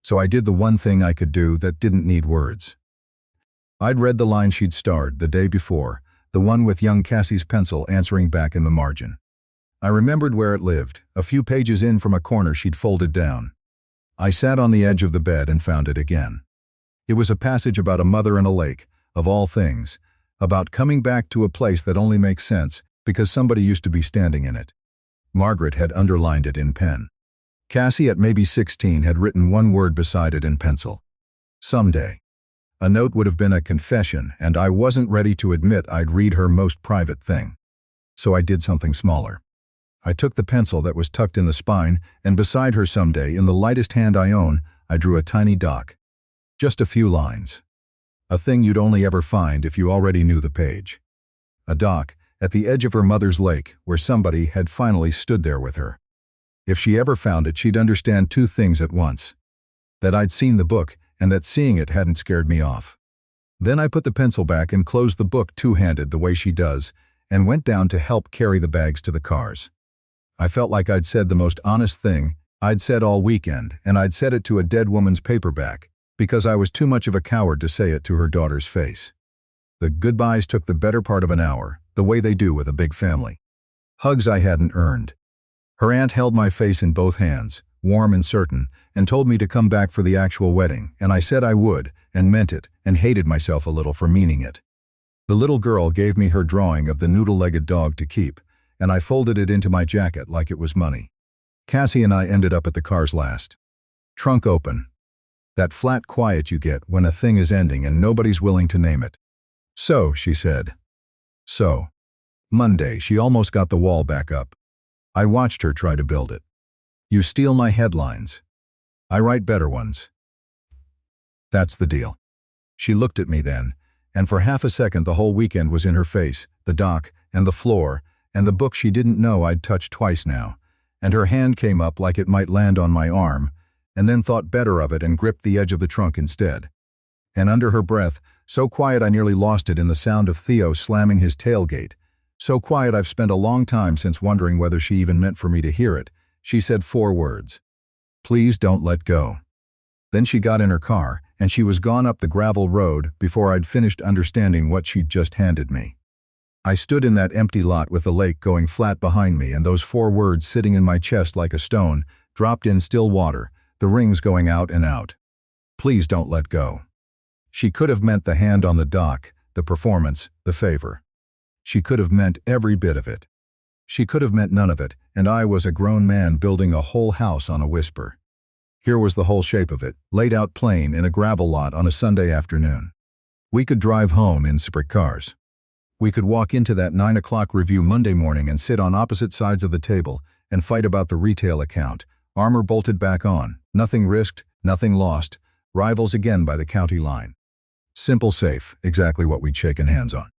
So I did the one thing I could do that didn't need words. I'd read the line she'd starred the day before, the one with young Cassie's pencil answering back in the margin. I remembered where it lived, a few pages in from a corner she'd folded down. I sat on the edge of the bed and found it again. It was a passage about a mother and a lake, of all things, about coming back to a place that only makes sense because somebody used to be standing in it. Margaret had underlined it in pen. Cassie, at maybe 16, had written one word beside it in pencil. Someday. A note would have been a confession, and I wasn't ready to admit I'd read her most private thing. So I did something smaller. I took the pencil that was tucked in the spine, and beside her someday, in the lightest hand I own, I drew a tiny dock. Just a few lines. A thing you'd only ever find if you already knew the page. A dock, at the edge of her mother's lake, where somebody had finally stood there with her. If she ever found it, she'd understand 2 things at once. That I'd seen the book, and that seeing it hadn't scared me off. Then I put the pencil back and closed the book two-handed the way she does, and went down to help carry the bags to the cars. I felt like I'd said the most honest thing I'd said all weekend, and I'd said it to a dead woman's paperback, because I was too much of a coward to say it to her daughter's face. The goodbyes took the better part of an hour, the way they do with a big family. Hugs I hadn't earned. Her aunt held my face in both hands, warm and certain, and told me to come back for the actual wedding, and I said I would, and meant it, and hated myself a little for meaning it. The little girl gave me her drawing of the noodle-legged dog to keep, and I folded it into my jacket like it was money. Cassie and I ended up at the cars last. Trunk open. That flat quiet you get when a thing is ending and nobody's willing to name it. "So," she said. So. Monday, she almost got the wall back up. I watched her try to build it. "You steal my headlines. I write better ones. That's the deal." She looked at me then, and for half a second the whole weekend was in her face, the dock, and the floor, and the book she didn't know I'd touched twice now, and her hand came up like it might land on my arm, and then thought better of it and gripped the edge of the trunk instead. And under her breath, so quiet I nearly lost it in the sound of Theo slamming his tailgate, so quiet I've spent a long time since wondering whether she even meant for me to hear it, she said 4 words. "Please don't let go." Then she got in her car, and she was gone up the gravel road before I'd finished understanding what she'd just handed me. I stood in that empty lot with the lake going flat behind me and those 4 words sitting in my chest like a stone, dropped in still water, the rings going out and out. Please don't let go. She could have meant the hand on the dock, the performance, the favor. She could have meant every bit of it. She could have meant none of it, and I was a grown man building a whole house on a whisper. Here was the whole shape of it, laid out plain in a gravel lot on a Sunday afternoon. We could drive home in separate cars. We could walk into that 9 o'clock review Monday morning and sit on opposite sides of the table and fight about the retail account, armor bolted back on, nothing risked, nothing lost, rivals again by the county line. Simple, safe, exactly what we'd shaken hands on.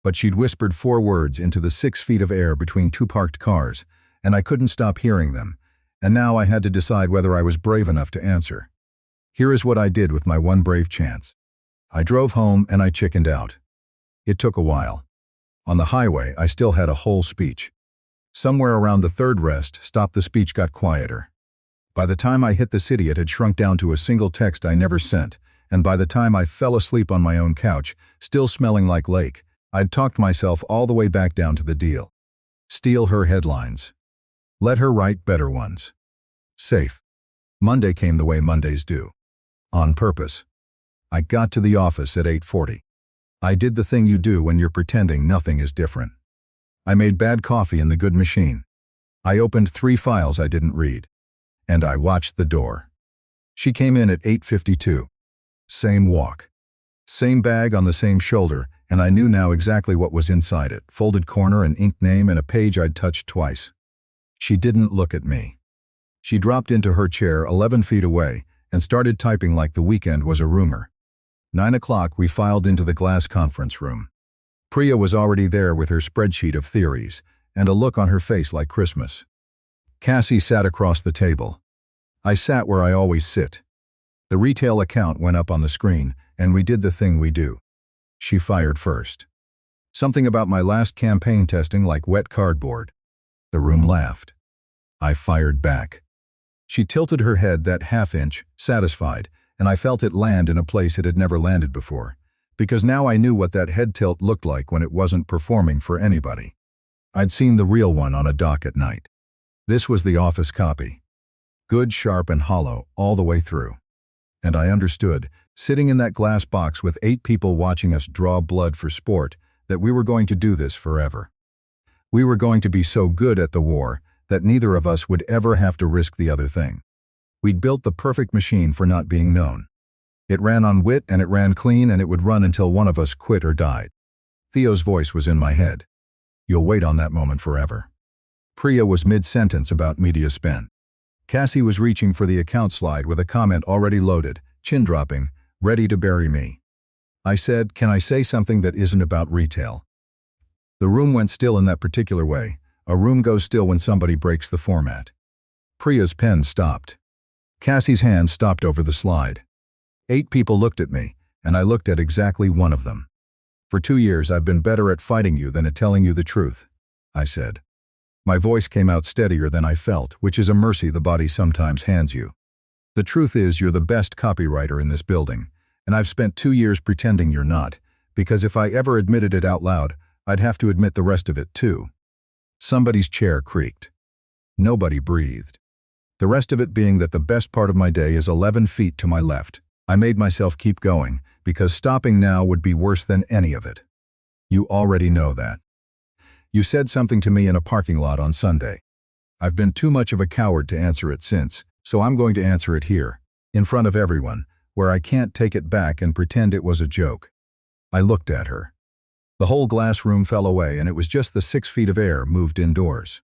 But she'd whispered 4 words into the 6 feet of air between 2 parked cars, and I couldn't stop hearing them, and now I had to decide whether I was brave enough to answer. Here is what I did with my one brave chance. I drove home and I chickened out. It took a while. On the highway, I still had a whole speech. Somewhere around the 3rd rest stop the speech got quieter. By the time I hit the city, it had shrunk down to a single text I never sent, and by the time I fell asleep on my own couch, still smelling like lake, I'd talked myself all the way back down to the deal. Steal her headlines. Let her write better ones. Safe. Monday came the way Mondays do. On purpose. I got to the office at 8:40. I did the thing you do when you're pretending nothing is different. I made bad coffee in the good machine. I opened 3 files I didn't read. And I watched the door. She came in at 8:52. Same walk. Same bag on the same shoulder, and I knew now exactly what was inside it, folded corner, an inked name, and a page I'd touched twice. She didn't look at me. She dropped into her chair 11 feet away and started typing like the weekend was a rumor. 9 o'clock, we filed into the glass conference room. Priya was already there with her spreadsheet of theories and a look on her face like Christmas. Cassie sat across the table. I sat where I always sit. The retail account went up on the screen, and we did the thing we do. She fired first. Something about my last campaign testing like wet cardboard. The room laughed. I fired back. She tilted her head that half-inch, satisfied, and I felt it land in a place it had never landed before, because now I knew what that head tilt looked like when it wasn't performing for anybody. I'd seen the real one on a dock at night. This was the office copy. Good, sharp, and hollow all the way through. And I understood, sitting in that glass box with 8 people watching us draw blood for sport, that we were going to do this forever. We were going to be so good at the war that neither of us would ever have to risk the other thing. We'd built the perfect machine for not being known. It ran on wit and it ran clean, and it would run until one of us quit or died. Theo's voice was in my head. You'll wait on that moment forever. Priya was mid-sentence about media spend. Cassie was reaching for the account slide with a comment already loaded, chin-dropping, ready to bury me. I said, can I say something that isn't about retail? The room went still in that particular way. A room goes still when somebody breaks the format. Priya's pen stopped. Cassie's hand stopped over the slide. 8 people looked at me, and I looked at exactly one of them. For 2 years I've been better at fighting you than at telling you the truth, I said. My voice came out steadier than I felt, which is a mercy the body sometimes hands you. The truth is you're the best copywriter in this building, and I've spent 2 years pretending you're not, because if I ever admitted it out loud, I'd have to admit the rest of it too. Somebody's chair creaked. Nobody breathed. The rest of it being that the best part of my day is 11 feet to my left. I made myself keep going, because stopping now would be worse than any of it. You already know that. You said something to me in a parking lot on Sunday. I've been too much of a coward to answer it since, so I'm going to answer it here, in front of everyone, where I can't take it back and pretend it was a joke. I looked at her. The whole glass room fell away, and it was just the 6 feet of air moved indoors.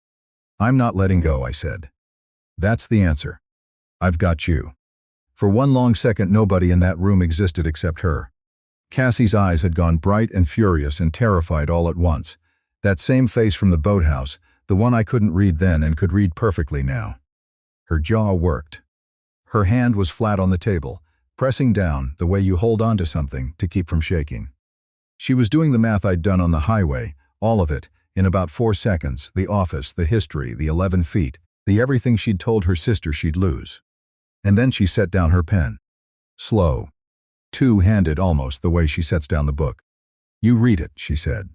I'm not letting go, I said. That's the answer. I've got you. For one long second, nobody in that room existed except her. Cassie's eyes had gone bright and furious and terrified all at once. That same face from the boathouse, the one I couldn't read then and could read perfectly now. Her jaw worked. Her hand was flat on the table, pressing down the way you hold on to something to keep from shaking. She was doing the math I'd done on the highway, all of it, in about 4 seconds, the office, the history, the 11 feet, the everything she'd told her sister she'd lose. And then she set down her pen. Slow. Two-handed almost, the way she sets down the book. You read it, she said.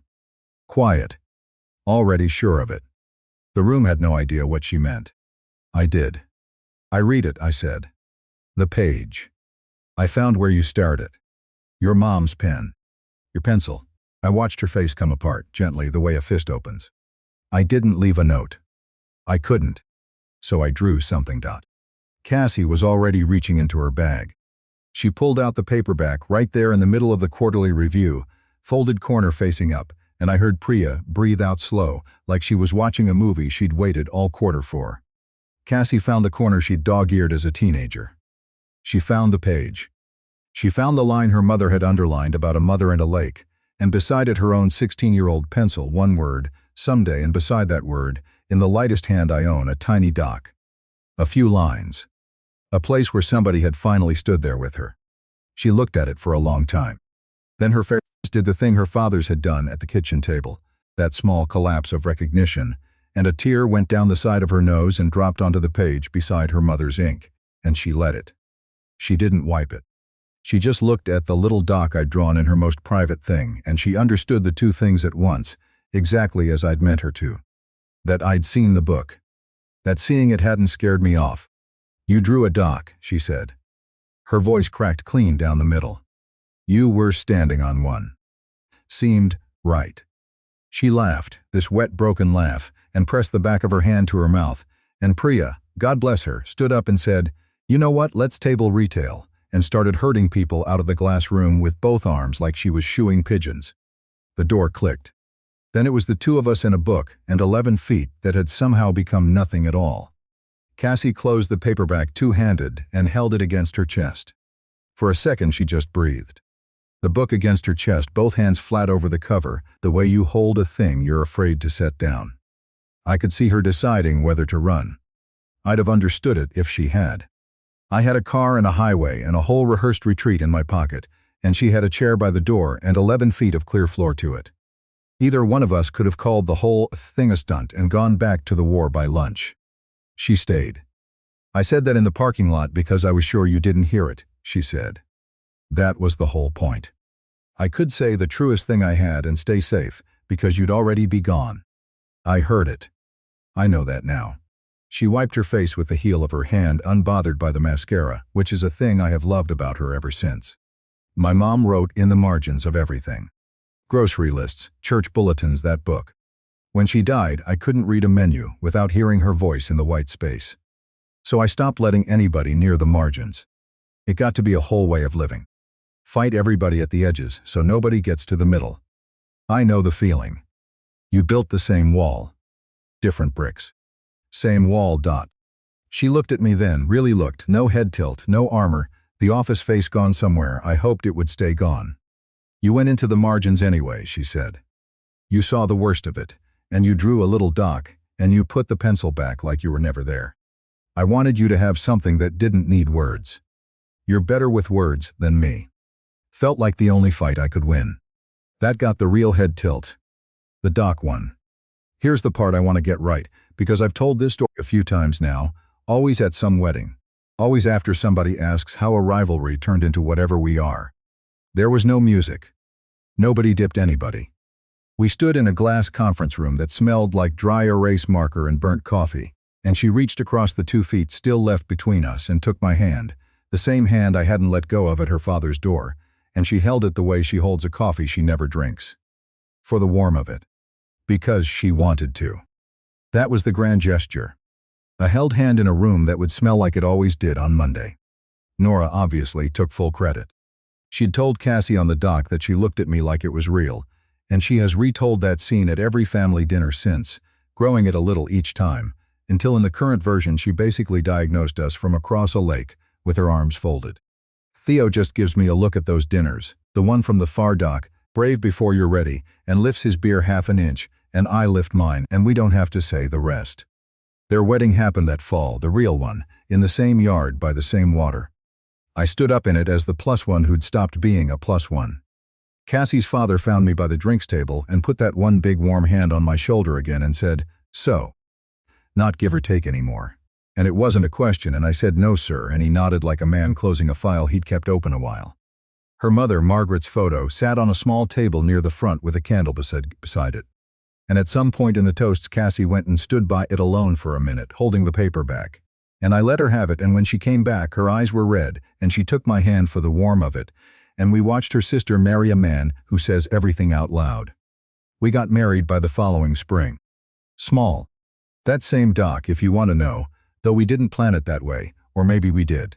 Quiet. Already sure of it. The room had no idea what she meant. I did. I read it, I said. The page. I found where you starred it. Your mom's pen. Your pencil. I watched her face come apart, gently, the way a fist opens. I didn't leave a note. I couldn't. So I drew something. Cassie was already reaching into her bag. She pulled out the paperback right there in the middle of the quarterly review, folded corner facing up, and I heard Priya breathe out slow, like she was watching a movie she'd waited all quarter for. Cassie found the corner she'd dog-eared as a teenager. She found the page. She found the line her mother had underlined about a mother and a lake, and beside it her own 16-year-old pencil, one word, someday, and beside that word, in the lightest hand I own, a tiny dock. A few lines. A place where somebody had finally stood there with her. She looked at it for a long time. Then her face did the thing her fathers had done at the kitchen table, that small collapse of recognition, and a tear went down the side of her nose and dropped onto the page beside her mother's ink, and she let it. She didn't wipe it. She just looked at the little dock I'd drawn in her most private thing, and she understood the two things at once, exactly as I'd meant her to. That I'd seen the book. That seeing it hadn't scared me off. You drew a dock, she said. Her voice cracked clean down the middle. You were standing on one. Seemed right. She laughed, this wet, broken laugh, and pressed the back of her hand to her mouth, and Priya, God bless her, stood up and said, You know what, let's table retail, and started herding people out of the glass room with both arms like she was shooing pigeons. The door clicked. Then it was the two of us in a book and 11 feet that had somehow become nothing at all. Cassie closed the paperback two-handed and held it against her chest. For a second she just breathed. The book against her chest, both hands flat over the cover, the way you hold a thing you're afraid to set down. I could see her deciding whether to run. I'd have understood it if she had. I had a car and a highway and a whole rehearsed retreat in my pocket, and she had a chair by the door and 11 feet of clear floor to it. Either one of us could have called the whole thing a stunt and gone back to the war by lunch. She stayed. I said that in the parking lot because I was sure you didn't hear it, she said. That was the whole point. I could say the truest thing I had and stay safe because you'd already be gone. I heard it. I know that now. She wiped her face with the heel of her hand, unbothered by the mascara, which is a thing I have loved about her ever since. My mom wrote in the margins of everything. Grocery lists, church bulletins, that book. When she died, I couldn't read a menu without hearing her voice in the white space. So I stopped letting anybody near the margins. It got to be a whole way of living. Fight everybody at the edges so nobody gets to the middle. I know the feeling. You built the same wall. Different bricks. Same wall. She looked at me then, really looked, no head tilt, no armor, the office face gone somewhere. I hoped it would stay gone. You went into the margins anyway, she said. You saw the worst of it, and you drew a little dock, and you put the pencil back like you were never there. I wanted you to have something that didn't need words. You're better with words than me. Felt like the only fight I could win. That got the real head tilt. The dock one. Here's the part I want to get right, because I've told this story a few times now, always at some wedding. Always after somebody asks how a rivalry turned into whatever we are. There was no music. Nobody dipped anybody. We stood in a glass conference room that smelled like dry erase marker and burnt coffee, and she reached across the 2 feet still left between us and took my hand, the same hand I hadn't let go of at her father's door, and she held it the way she holds a coffee she never drinks. For the warmth of it. Because she wanted to. That was the grand gesture. A held hand in a room that would smell like it always did on Monday. Nora obviously took full credit. She'd told Cassie on the dock that she looked at me like it was real, and she has retold that scene at every family dinner since, growing it a little each time, until in the current version she basically diagnosed us from across a lake, with her arms folded. Theo just gives me a look at those dinners, the one from the far dock, brave before you're ready, and lifts his beer half an inch, and I lift mine, and we don't have to say the rest. Their wedding happened that fall, the real one, in the same yard by the same water. I stood up in it as the plus one who'd stopped being a plus one. Cassie's father found me by the drinks table and put that one big warm hand on my shoulder again and said, So? Not give or take anymore. And it wasn't a question, and I said, No, sir, and he nodded like a man closing a file he'd kept open a while. Her mother, Margaret's photo, sat on a small table near the front with a candle beside it. And at some point in the toasts, Cassie went and stood by it alone for a minute, holding the paperback. And I let her have it, and when she came back, her eyes were red, and she took my hand for the warmth of it, and we watched her sister marry a man who says everything out loud. We got married by the following spring. Small. That same doc, if you want to know, though we didn't plan it that way, or maybe we did.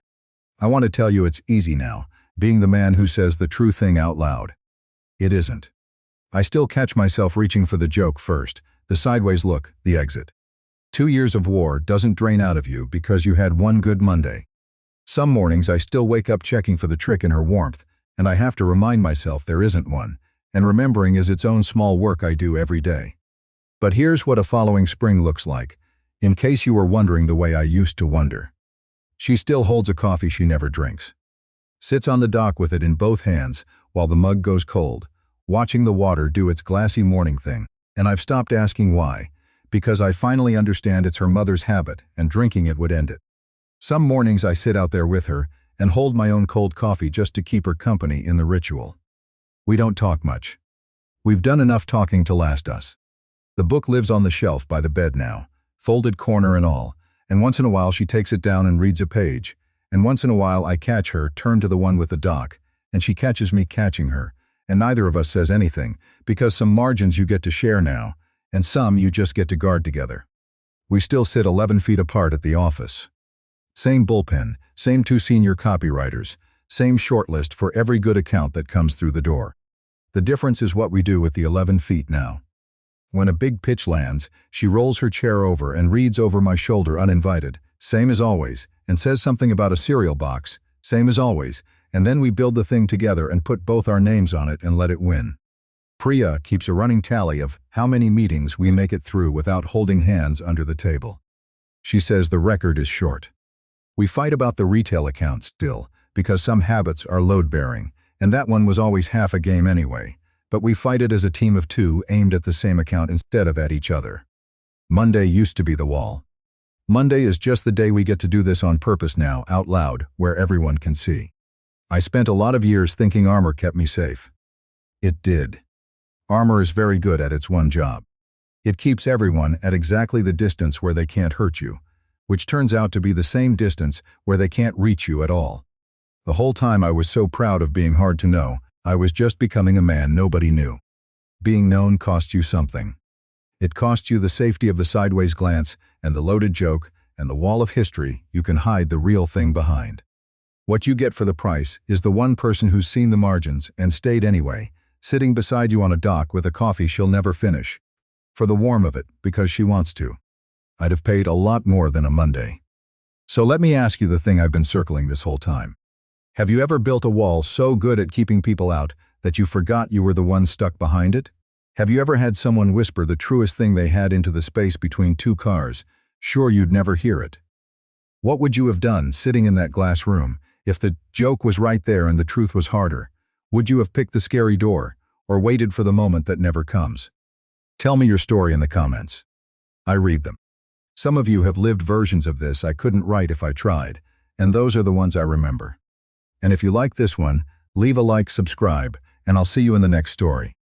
I want to tell you it's easy now, being the man who says the true thing out loud. It isn't. I still catch myself reaching for the joke first, the sideways look, the exit. 2 years of war doesn't drain out of you because you had one good Monday. Some mornings I still wake up checking for the trick in her warmth, and I have to remind myself there isn't one, and remembering is its own small work I do every day. But here's what a following spring looks like, in case you were wondering the way I used to wonder. She still holds a coffee she never drinks. Sits on the dock with it in both hands while the mug goes cold, watching the water do its glassy morning thing, and I've stopped asking why, because I finally understand it's her mother's habit and drinking it would end it. Some mornings I sit out there with her and hold my own cold coffee just to keep her company in the ritual. We don't talk much. We've done enough talking to last us. The book lives on the shelf by the bed now, folded corner and all, and once in a while she takes it down and reads a page, and once in a while I catch her turn to the one with the doc, and she catches me catching her, and neither of us says anything, because some margins you get to share now, and some you just get to guard together. We still sit 11 feet apart at the office. Same bullpen, same 2 senior copywriters, same shortlist for every good account that comes through the door. The difference is what we do with the 11 feet now. When a big pitch lands, she rolls her chair over and reads over my shoulder uninvited, same as always, and says something about a cereal box, same as always, and then we build the thing together and put both our names on it and let it win. Priya keeps a running tally of how many meetings we make it through without holding hands under the table. She says the record is short. We fight about the retail account still, because some habits are load-bearing, and that one was always half a game anyway, but we fight it as a team of 2 aimed at the same account instead of at each other. Monday used to be the wall. Monday is just the day we get to do this on purpose now, out loud, where everyone can see. I spent a lot of years thinking armor kept me safe. It did. Armor is very good at its one job. It keeps everyone at exactly the distance where they can't hurt you, which turns out to be the same distance where they can't reach you at all. The whole time I was so proud of being hard to know, I was just becoming a man nobody knew. Being known costs you something. It costs you the safety of the sideways glance and the loaded joke and the wall of history you can hide the real thing behind. What you get for the price is the one person who's seen the margins and stayed anyway, sitting beside you on a dock with a coffee she'll never finish, for the warmth of it, because she wants to. I'd have paid a lot more than a Monday. So let me ask you the thing I've been circling this whole time. Have you ever built a wall so good at keeping people out that you forgot you were the one stuck behind it? Have you ever had someone whisper the truest thing they had into the space between 2 cars, sure you'd never hear it? What would you have done sitting in that glass room if the joke was right there and the truth was harder? Would you have picked the scary door or waited for the moment that never comes? Tell me your story in the comments. I read them. Some of you have lived versions of this I couldn't write if I tried, and those are the ones I remember. And if you like this one, leave a like, subscribe, and I'll see you in the next story.